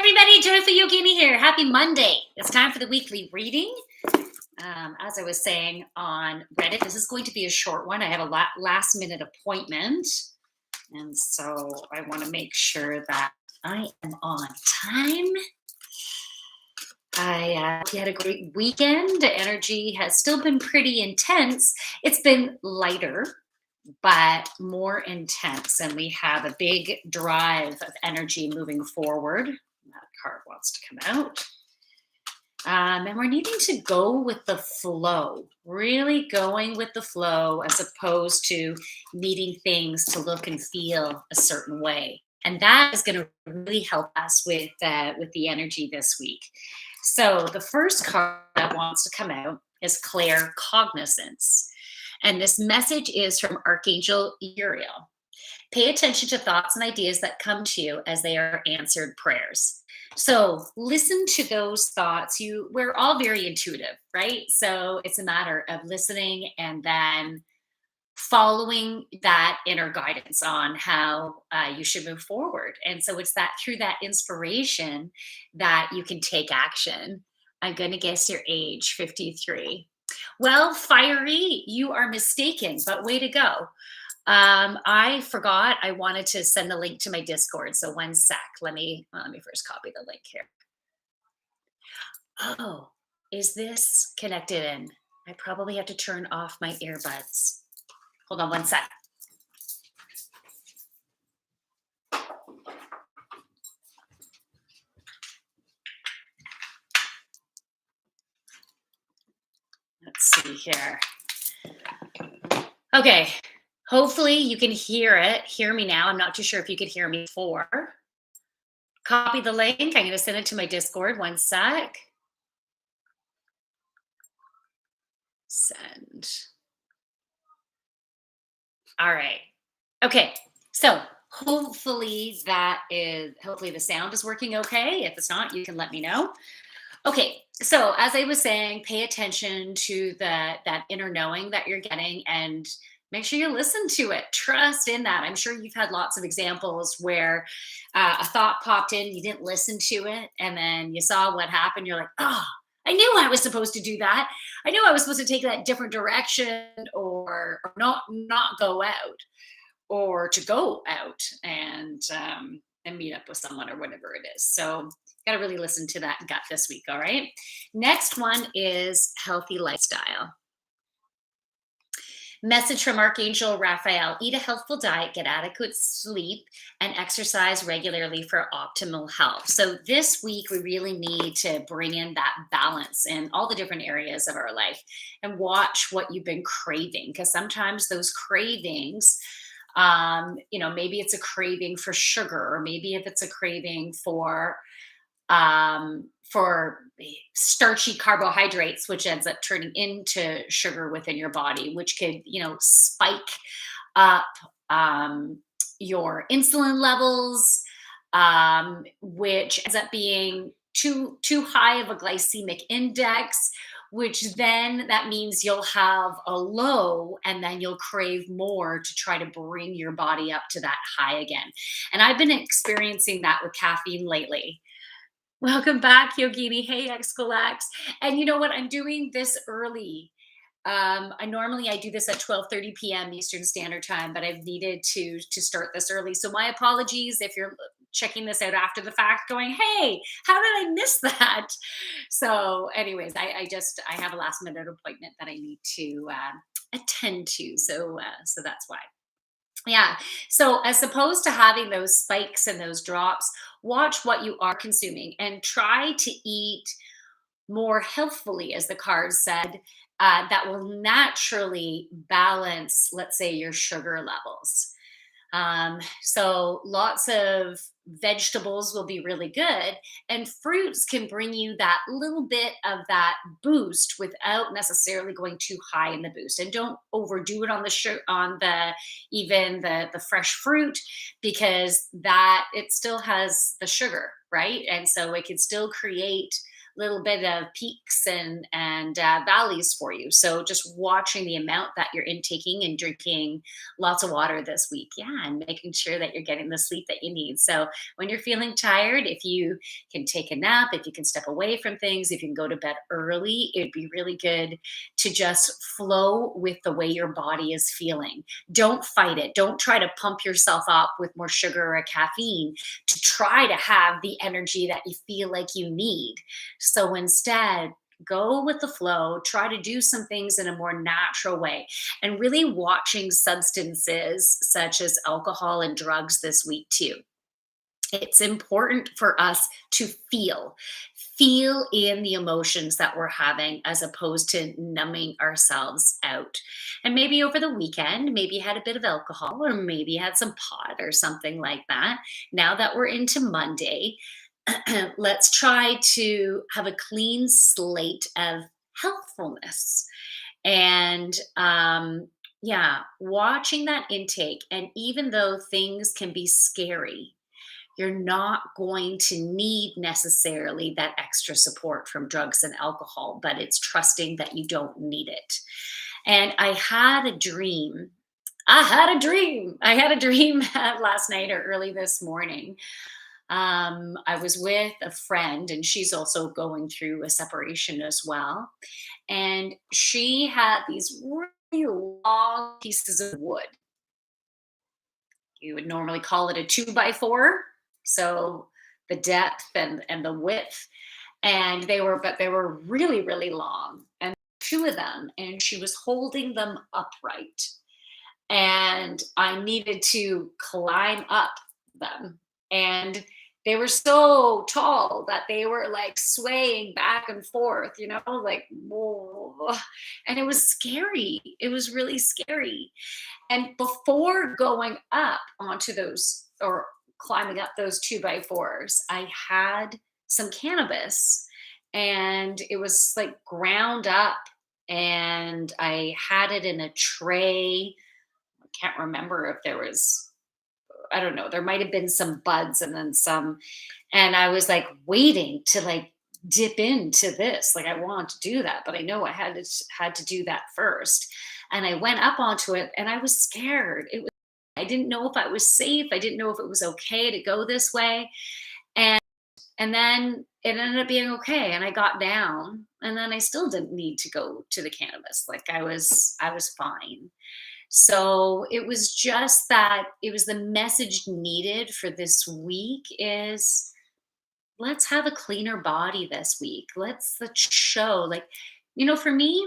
everybody, Joyful Yogini here. Happy Monday. It's time for the weekly reading. As I was saying on Reddit, this is going to be a short one. I have a last minute appointment, and so I want to make sure that I am on time. I hope you had a great weekend. The energy has still been pretty intense. It's been lighter, but more intense, and we have a big drive of energy moving forward. That card wants to come out. And we're needing to go with the flow, really going with the flow as opposed to needing things to look and feel a certain way. And that is going to really help us with the energy this week. So the first card that wants to come out is Claircognizance. And this message is from Archangel Uriel. Pay attention to thoughts and ideas that come to you as they are answered prayers. So listen to those thoughts. We're all very intuitive, right? So it's a matter of listening and then following that inner guidance on how you should move forward. And so it's that through that inspiration that you can take action. I'm going to guess your age, 53. Well, fiery, you are mistaken, but way to go. I forgot I wanted to send the link to my Discord. So one sec. Let me first copy the link here. Oh, is this connected in? I probably have to turn off my earbuds. Hold on one sec. Let's see here. Okay. Hopefully you can hear it. Hear me now. I'm not too sure if you could hear me before. Copy the link. I'm going to send it to my Discord. One sec. Send. All right. Okay. So hopefully the sound is working okay. If it's not, you can let me know. Okay. So as I was saying, pay attention to that inner knowing that you're getting and make sure you listen to it. Trust in that. I'm sure you've had lots of examples where a thought popped in, you didn't listen to it, and then you saw what happened. You're like, oh, I knew I was supposed to do that. I knew I was supposed to take that different direction or not go out or to go out and meet up with someone or whatever it is. So got to really listen to that gut this week. All right. Next one is healthy lifestyle. Message from Archangel Raphael. Eat a healthful diet, get adequate sleep, and exercise regularly for optimal health. So this week, we really need to bring in that balance in all the different areas of our life and watch what you've been craving. Because sometimes those cravings, maybe it's a craving for sugar, or maybe if it's a craving for starchy carbohydrates, which ends up turning into sugar within your body, which could, spike up your insulin levels, which ends up being too high of a glycemic index, which then that means you'll have a low and then you'll crave more to try to bring your body up to that high again. And I've been experiencing that with caffeine lately. Welcome back, Yogini. Hey, Xcolax. And you know what? I'm doing this early. I do this at 12:30 p.m. Eastern Standard Time, but I've needed to start this early. So my apologies if you're checking this out after the fact, going, "Hey, how did I miss that?" So, anyways, I have a last minute appointment that I need to attend to. So that's why. Yeah. So as opposed to having those spikes and those drops, watch what you are consuming and try to eat more healthfully, as the card said, that will naturally balance, let's say, your sugar levels. So lots of vegetables will be really good, and fruits can bring you that little bit of that boost without necessarily going too high in the boost. And don't overdo it on the fresh fruit, because that it still has the sugar, right? And so it can still create little bit of peaks and valleys for you. So just watching the amount that you're intaking and drinking lots of water this week. Yeah, and making sure that you're getting the sleep that you need. So when you're feeling tired, if you can take a nap, if you can step away from things, if you can go to bed early, it'd be really good to just flow with the way your body is feeling. Don't fight it. Don't try to pump yourself up with more sugar or caffeine to try to have the energy that you feel like you need. So instead, go with the flow, try to do some things in a more natural way, and really watching substances such as alcohol and drugs this week too. It's important for us to feel in the emotions that we're having as opposed to numbing ourselves out. And maybe over the weekend, maybe you had a bit of alcohol or maybe you had some pot or something like that. Now that we're into Monday, let's try to have a clean slate of healthfulness. And yeah, watching that intake. And even though things can be scary, you're not going to need necessarily that extra support from drugs and alcohol, but it's trusting that you don't need it. And I had a dream. I had a dream. I had a dream last night or early this morning. I was with a friend, and she's also going through a separation as well. And she had these really long pieces of wood. You would normally call it a 2 by 4. So the depth and the width. And they were really, really long. And two of them, and she was holding them upright. And I needed to climb up them. And they were so tall that they were like swaying back and forth, like, whoa. And it was scary. It was really scary. And before going up onto those or climbing up those 2 by 4s, I had some cannabis and it was like ground up and I had it in a tray. I can't remember if there was, I don't know, there might have been some buds and then some. And I was like waiting to like dip into this. Like I want to do that, but I know I had to do that first. And I went up onto it and I was scared. I didn't know if I was safe. I didn't know if it was okay to go this way. And and then it ended up being okay. And I got down and then I still didn't need to go to the cannabis. Like I was fine. So it was just that it was the message needed for this week is let's have a cleaner body this week. Let's show like, for me,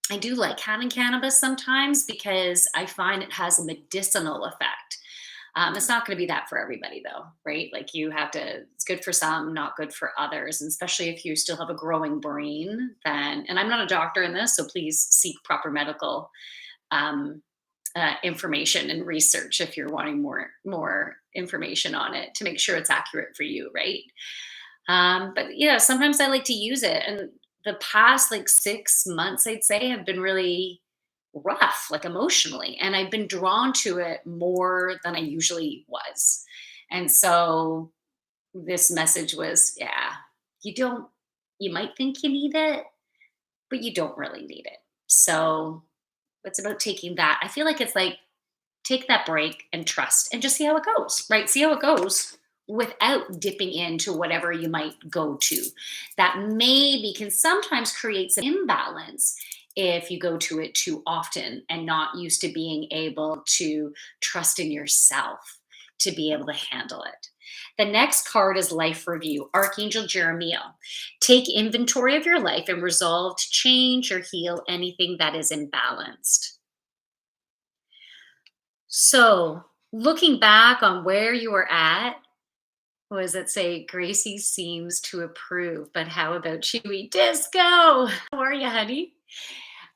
I do like having cannabis sometimes because I find it has a medicinal effect. It's not going to be that for everybody, though, right? Like you have to, it's good for some, not good for others. And especially if you still have a growing brain, then, and I'm not a doctor in this, so please seek proper medical um, information and research if you're wanting more information on it to make sure it's accurate for you, right? But yeah, sometimes I like to use it. And the past like 6 months, I'd say, have been really rough, like emotionally. And I've been drawn to it more than I usually was. And so this message was, yeah, you don't, you might think you need it, but you don't really need it. So it's about taking that. I feel like it's like take that break and trust and just see how it goes, right? See how it goes without dipping into whatever you might go to. That maybe can sometimes create some imbalance if you go to it too often and not used to being able to trust in yourself to be able to handle it. The next card is Life Review, Archangel Jeremiah. Take inventory of your life and resolve to change or heal anything that is imbalanced. So, looking back on where you were at, was it say Gracie seems to approve, but how about Chewy Disco? How are you, honey?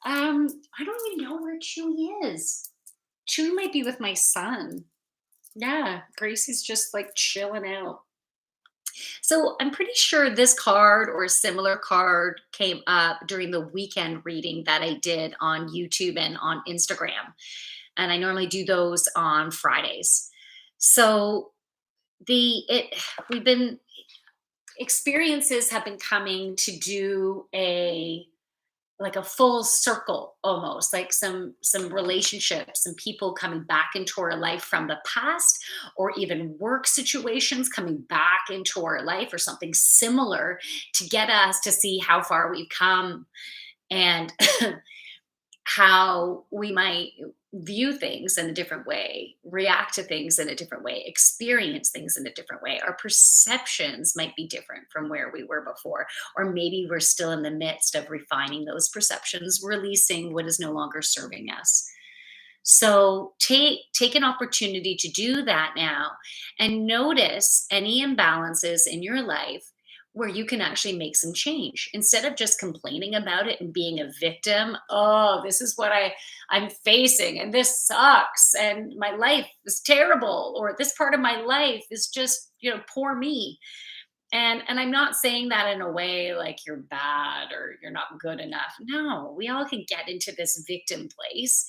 I don't even know where Chewy is. Chewy might be with my son. Yeah, Gracie's just like chilling out. So I'm pretty sure this card or a similar card came up during the weekend reading that I did on YouTube and on Instagram. And I normally do those on Fridays. So the it we've been experiences have been coming to do a like a full circle, almost like some relationships and people coming back into our life from the past, or even work situations coming back into our life, or something similar, to get us to see how far we've come, and how we might view things in a different way, react to things in a different way, experience things in a different way. Our perceptions might be different from where we were before, or maybe we're still in the midst of refining those perceptions, releasing what is no longer serving us. So take an opportunity to do that now, and notice any imbalances in your life where you can actually make some change, instead of just complaining about it and being a victim. Oh, this is what I'm facing, and this sucks, and my life is terrible, or this part of my life is just, poor me. And I'm not saying that in a way like you're bad or you're not good enough. No, we all can get into this victim place,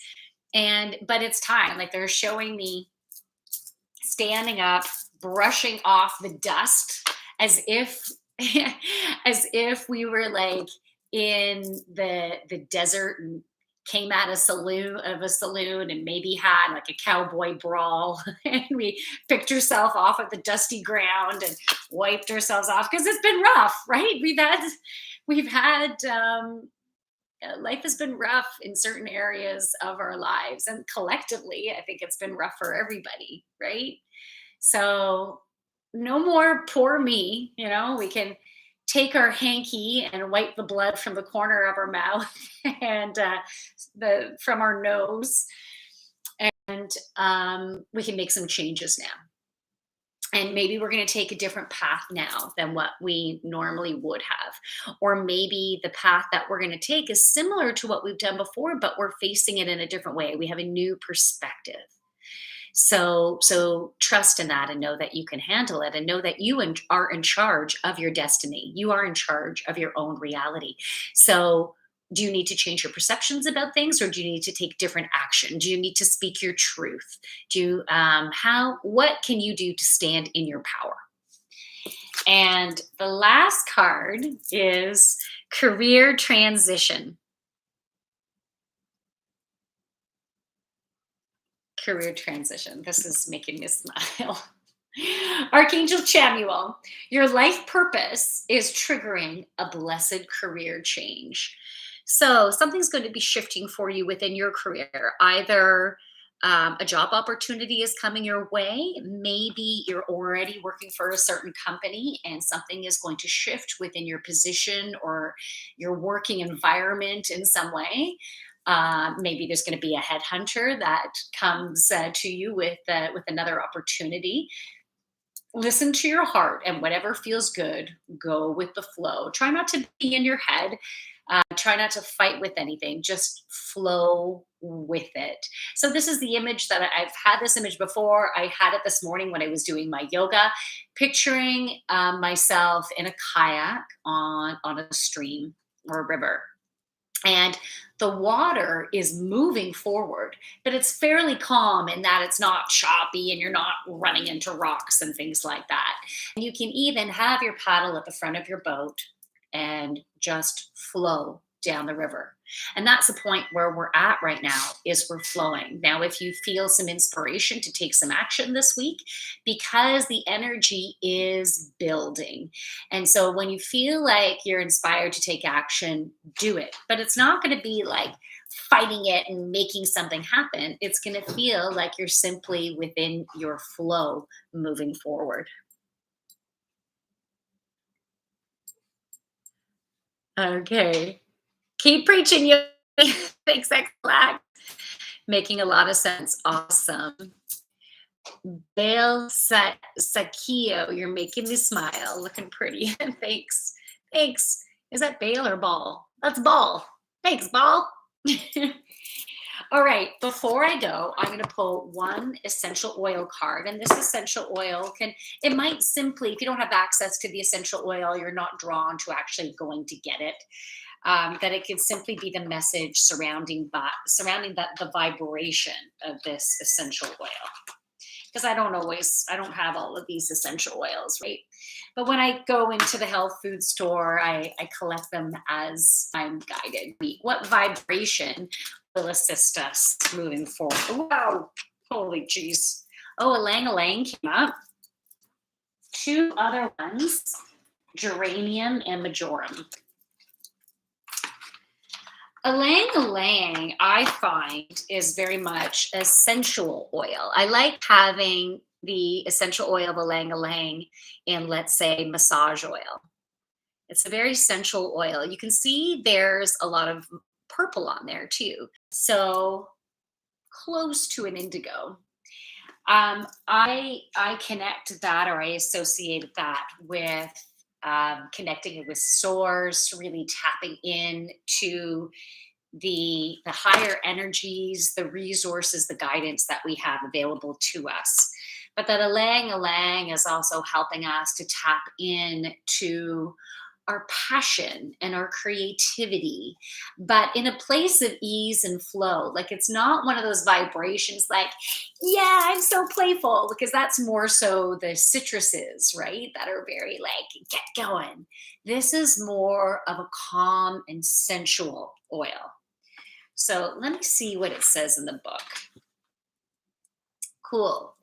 and but it's time. Like, they're showing me standing up, brushing off the dust, as if as if we were like in the desert, and came out of a saloon and maybe had like a cowboy brawl, and we picked ourselves off of the dusty ground and wiped ourselves off, because it's been rough, right? We've had life has been rough in certain areas of our lives, and collectively I think it's been rough for everybody, right? So no more poor me. We can take our hanky and wipe the blood from the corner of our mouth and the from our nose, and we can make some changes now. And maybe we're going to take a different path now than what we normally would have. Or maybe the path that we're going to take is similar to what we've done before, but we're facing it in a different way. We have a new perspective. So trust in that, and know that you can handle it, and know that are in charge of your destiny. You are in charge of your own reality. So do you need to change your perceptions about things, or do you need to take different action? Do you need to speak your truth? What can you do to stand in your power? And the last card is career transition. Career transition. This is making me smile. Archangel Chamuel, your life purpose is triggering a blessed career change. So something's going to be shifting for you within your career. Either a job opportunity is coming your way. Maybe you're already working for a certain company, and something is going to shift within your position or your working environment in some way. Maybe there's going to be a headhunter that comes to you with another opportunity. Listen to your heart, and whatever feels good, go with the flow. Try not to be in your head. Try not to fight with anything. Just flow with it. So this is the image that I've had this image before. I had it this morning when I was doing my yoga, picturing myself in a kayak on a stream or a river. And the water is moving forward, but it's fairly calm in that it's not choppy and you're not running into rocks and things like that. And you can even have your paddle at the front of your boat and just flow down the river. And that's the point where we're at right now, is we're flowing. Now, if you feel some inspiration to take some action this week, because the energy is building. And so when you feel like you're inspired to take action, do it. But it's not going to be like fighting it and making something happen. It's going to feel like you're simply within your flow moving forward. Okay. Keep preaching, you. Thanks, X-Lax. Making a lot of sense. Awesome. Sakio, you're making me smile. Looking pretty. Thanks. Thanks. Is that Bale or Ball? That's Ball. Thanks, Ball. All right. Before I go, I'm going to pull one essential oil card. And this essential oil it might simply, if you don't have access to the essential oil, you're not drawn to actually going to get it. That it can simply be the message surrounding the vibration of this essential oil. because I don't have all of these essential oils, right? But when I go into the health food store, I collect them as I'm guided. What vibration will assist us moving forward? Wow, holy jeez. Oh, Lang Lang came up. Two other ones, geranium and majoram. Ylang ylang, I find, is very much a sensual oil. I like having the essential oil of ylang ylang in, let's say, massage oil. It's a very sensual oil. You can see there's a lot of purple on there too. So close to an indigo. I connect that, or I associate that with connecting it with source, really tapping in to the higher energies, the resources, the guidance that we have available to us. But that Alang is also helping us to tap in to our passion and our creativity, but in a place of ease and flow. Like it's not one of those vibrations like, yeah, I'm so playful, because that's more so the citruses, right? That are very like, get going. This is more of a calm and sensual oil. So let me see what it says in the book. Cool.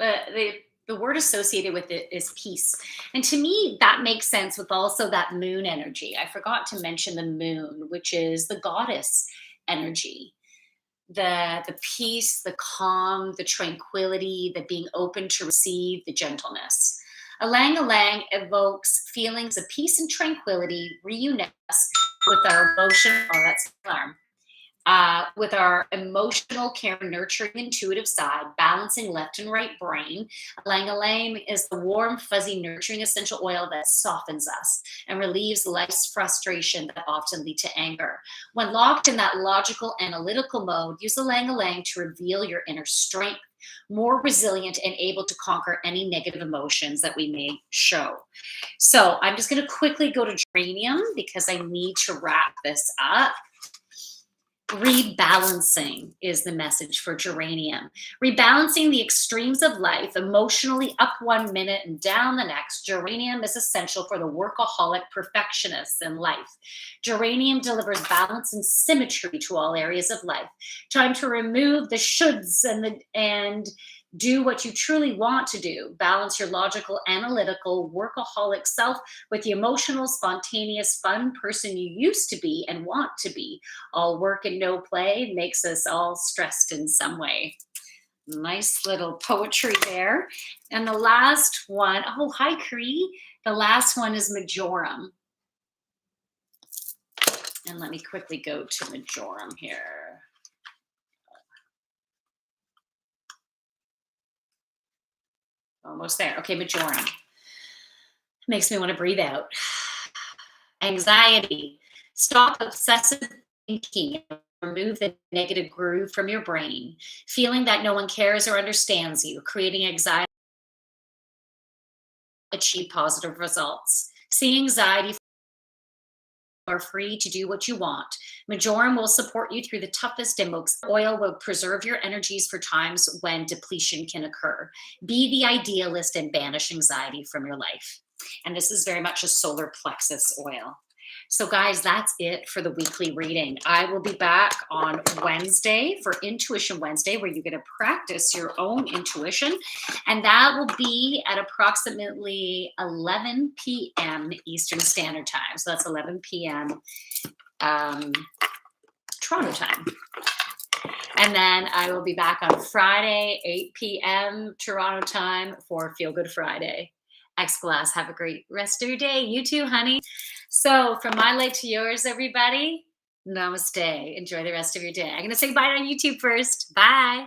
The word associated with it is peace. And to me, that makes sense with also that moon energy. I forgot to mention the moon, which is the goddess energy. The peace, the calm, the tranquility, the being open to receive, the gentleness. Alang evokes feelings of peace and tranquility, reunite us with our emotion. Oh, that's alarm. With our emotional, care, nurturing, intuitive side, balancing left and right brain. Lang Lang is the warm, fuzzy, nurturing essential oil that softens us and relieves life's frustration that often lead to anger. When locked in that logical, analytical mode, use the Lang Lang to reveal your inner strength, more resilient and able to conquer any negative emotions that we may show. So I'm just going to quickly go to geranium because I need to wrap this up. Rebalancing is the message for geranium. Rebalancing the extremes of life, emotionally up 1 minute and down the next. Geranium is essential for the workaholic perfectionists in life. Geranium delivers balance and symmetry to all areas of life. Time to remove the shoulds and do what you truly want to do. Balance your logical, analytical, workaholic self with the emotional, spontaneous, fun person you used to be and want to be. All work and no play makes us all stressed in some way. Nice little poetry there. And the last one, oh, hi, Cree. The last one is majoram. And let me quickly go to majoram here. Almost there. Okay, majoram. Makes me want to breathe out. Anxiety. Stop obsessive thinking. Remove the negative groove from your brain. Feeling that no one cares or understands you. Creating anxiety. Achieve positive results. See anxiety. Are free to do what you want. Majoram will support you through the toughest inbox. Oil will preserve your energies for times when depletion can occur. Be the idealist and banish anxiety from your life. And this is very much a solar plexus oil. So guys, that's it for the weekly reading. I will be back on Wednesday for Intuition Wednesday, where you're going to practice your own intuition. And that will be at approximately 11 p.m. Eastern Standard Time. So that's 11 p.m. Toronto time. And then I will be back on Friday, 8 p.m. Toronto time for Feel Good Friday. X-Glass, have a great rest of your day. You too, honey. So from my light to yours, everybody, namaste. Enjoy the rest of your day. I'm going to say bye on YouTube first. Bye.